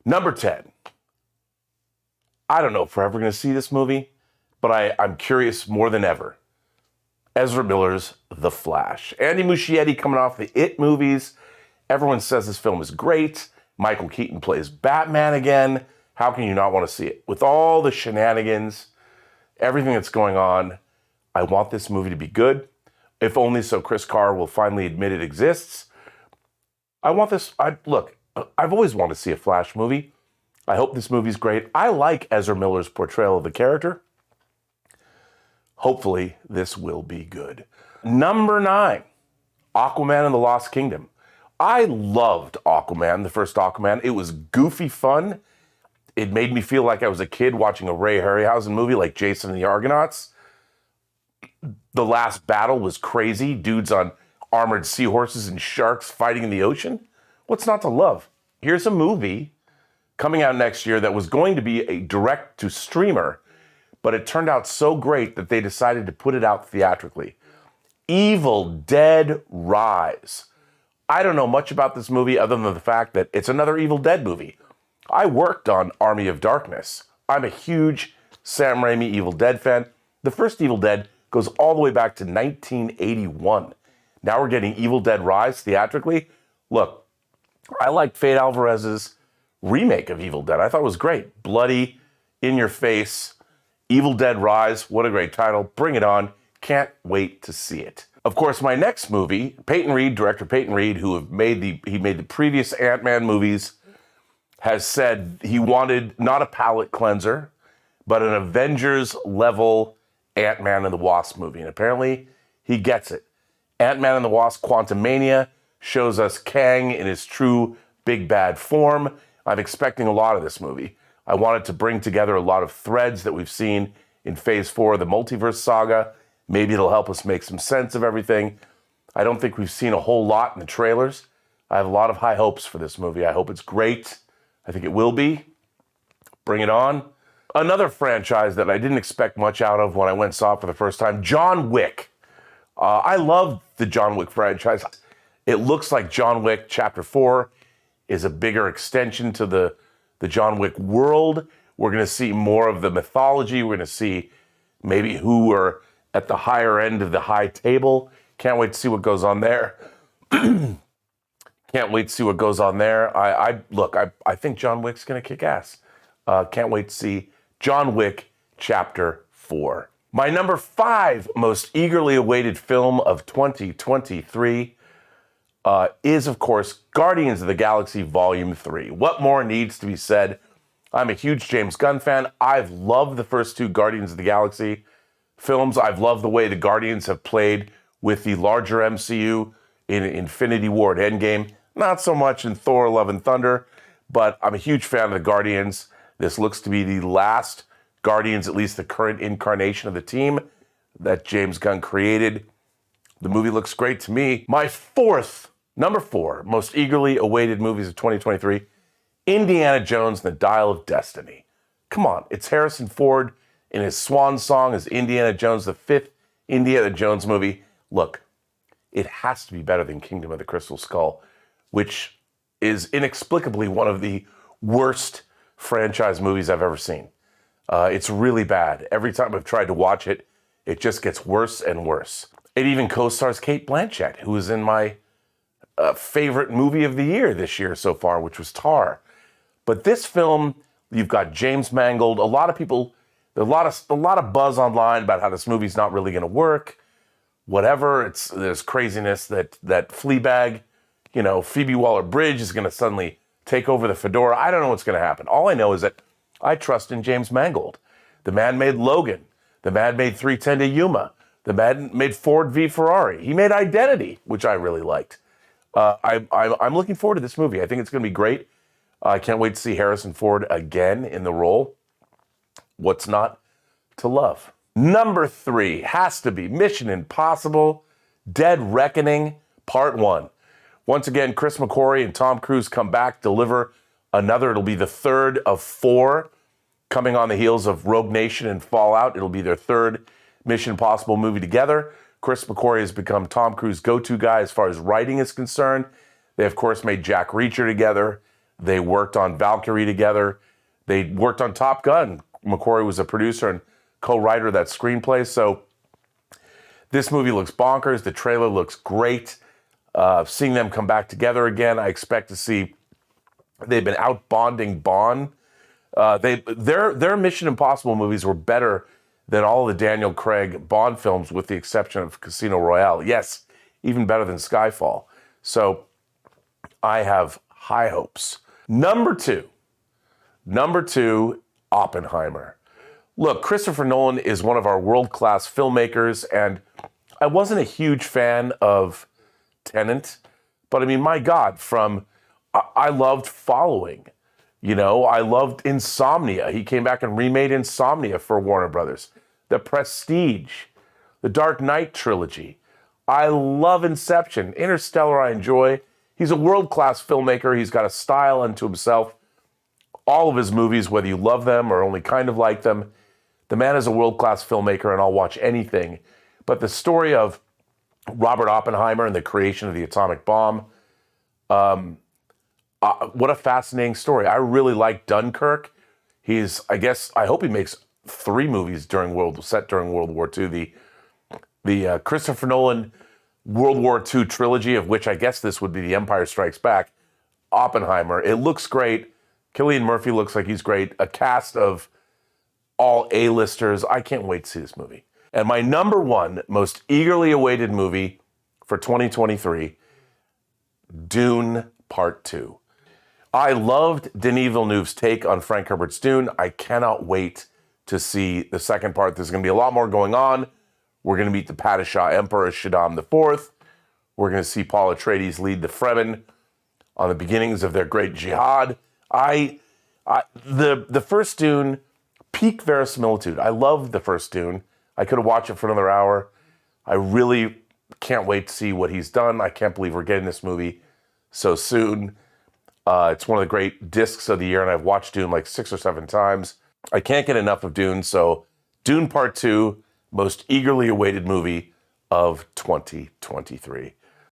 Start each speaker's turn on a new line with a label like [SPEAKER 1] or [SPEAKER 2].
[SPEAKER 1] Number 10. I don't know if we're ever going to see this movie, but I'm curious more than ever. Ezra Miller's The Flash. Andy Muschietti coming off the It movies. Everyone says this film is great. Michael Keaton plays Batman again. How can you not want to see it? With all the shenanigans, everything that's going on, I want this movie to be good. If only so Chris Carr will finally admit it exists. I want this. Look, I've always wanted to see a Flash movie. I hope this movie's great. I like Ezra Miller's portrayal of the character. Hopefully, this will be good. Number 9, Aquaman and the Lost Kingdom. I loved Aquaman, the first Aquaman. It was goofy fun. It made me feel like I was a kid watching a Ray Harryhausen movie like Jason and the Argonauts. The last battle was crazy. Dudes on armored seahorses and sharks fighting in the ocean. What's not to love? Here's a movie coming out next year that was going to be a direct-to-streamer, but it turned out so great that they decided to put it out theatrically. Evil Dead Rise. I don't know much about this movie other than the fact that it's another Evil Dead movie. I worked on Army of Darkness. I'm a huge Sam Raimi Evil Dead fan. The first Evil Dead goes all the way back to 1981. Now we're getting Evil Dead Rise theatrically. Look, I liked Fede Alvarez's remake of Evil Dead. I thought it was great. Bloody, in your face. Evil Dead Rise, what a great title. Bring it on. Can't wait to see it. Of course, my next movie, Peyton Reed, director Peyton Reed, who made the previous Ant-Man movies, has said he wanted not a palate cleanser, but an Avengers-level Ant-Man and the Wasp movie. And apparently, he gets it. Ant-Man and the Wasp: QUANTUMANIA shows us Kang in his true big bad form. I'm expecting a lot of this movie. I wanted to bring together a lot of threads that we've seen in Phase 4 of the multiverse saga. Maybe it'll help us make some sense of everything. I don't think we've seen a whole lot in the trailers. I have a lot of high hopes for this movie. I hope it's great. I think it will be. Bring it on. Another franchise that I didn't expect much out of when I went and saw it for the first time, John Wick. I love the John Wick franchise. It looks like John Wick Chapter 4 is a bigger extension to the John Wick world. We're going to see more of the mythology. We're going to see maybe who are at the higher end of the high table. Can't wait to see what goes on there. Can't wait to see what goes on there. I think John Wick's going to kick ass. Can't wait to see John Wick Chapter 4. My number 5 most eagerly awaited film of 2023 is, of course, Guardians of the Galaxy Volume 3. What more needs to be said? I'm a huge James Gunn fan. I've loved the first 2 Guardians of the Galaxy films. I've loved the way the Guardians have played with the larger MCU in Infinity War and Endgame. Not so much in Thor: Love and Thunder, but I'm a huge fan of the Guardians. This looks to be the last Guardians, at least the current incarnation of the team that James Gunn created. The movie looks great to me. My number 4 most eagerly awaited movies of 2023, Indiana Jones and the Dial of Destiny. Come on, it's Harrison Ford in his swan song as Indiana Jones, the 5th Indiana Jones movie. Look, it has to be better than Kingdom of the Crystal Skull, which is inexplicably one of the worst franchise movies I've ever seen. It's really bad. Every time I've tried to watch it, it just gets worse and worse. It even co-stars Cate Blanchett, who is in my favorite movie of the year this year so far, which was Tar. But this film, you've got James Mangold. A lot of people, a lot of buzz online about how this movie's not really going to work. Whatever. There's craziness that Fleabag, Phoebe Waller-Bridge is going to suddenly take over the fedora. I don't know what's going to happen. All I know is that I trust in James Mangold. The man made Logan. The man made 3:10 to Yuma. The man made Ford v Ferrari. He made Identity, which I really liked. I'm looking forward to this movie. I think it's going to be great. I can't wait to see Harrison Ford again in the role. What's not to love? Number 3 has to be Mission Impossible: Dead Reckoning Part 1. Once again, Chris McQuarrie and Tom Cruise come back, deliver another. It'll be the 3rd of 4 coming on the heels of Rogue Nation and Fallout. It'll be their 3rd Mission Impossible movie together. Chris McQuarrie has become Tom Cruise's go-to guy as far as writing is concerned. They, of course, made Jack Reacher together. They worked on Valkyrie together. They worked on Top Gun. McQuarrie was a producer and co-writer of that screenplay. So this movie looks bonkers. The trailer looks great. Seeing them come back together again, I expect to see. They've been out bonding Bond. Their Mission Impossible movies were better than all the Daniel Craig Bond films, with the exception of Casino Royale. Yes, even better than Skyfall. So I have high hopes. Number two, Oppenheimer. Look, Christopher Nolan is one of our world-class filmmakers, and I wasn't a huge fan of Tenet, but I mean, my God, I loved Following. You know, I loved Insomnia. He came back and remade Insomnia for Warner Brothers. The Prestige, the Dark Knight trilogy. I love Inception. Interstellar I enjoy. He's a world-class filmmaker. He's got a style unto himself. All of his movies, whether you love them or only kind of like them, the man is a world-class filmmaker, and I'll watch anything. But the story of Robert Oppenheimer and the creation of the atomic bomb, what a fascinating story. I really like Dunkirk. I hope he makes 3 movies set during World War II. The Christopher Nolan World War II trilogy, of which I guess this would be The Empire Strikes Back, Oppenheimer. It looks great. Cillian Murphy looks like he's great. A cast of all A-listers. I can't wait to see this movie. And my number one most eagerly awaited movie for 2023, Dune Part 2. I loved Denis Villeneuve's take on Frank Herbert's Dune. I cannot wait to see the second part. There's going to be a lot more going on. We're going to meet the Padishah Emperor Shaddam IV. We're going to see Paul Atreides lead the Fremen on the beginnings of their great jihad. The first Dune, peak verisimilitude. I loved the first Dune. I could have watched it for another hour. I really can't wait to see what he's done. I can't believe we're getting this movie so soon. It's one of the great discs of the year, and I've watched Dune like 6 or 7 times. I can't get enough of Dune, so Dune Part 2, most eagerly awaited movie of 2023.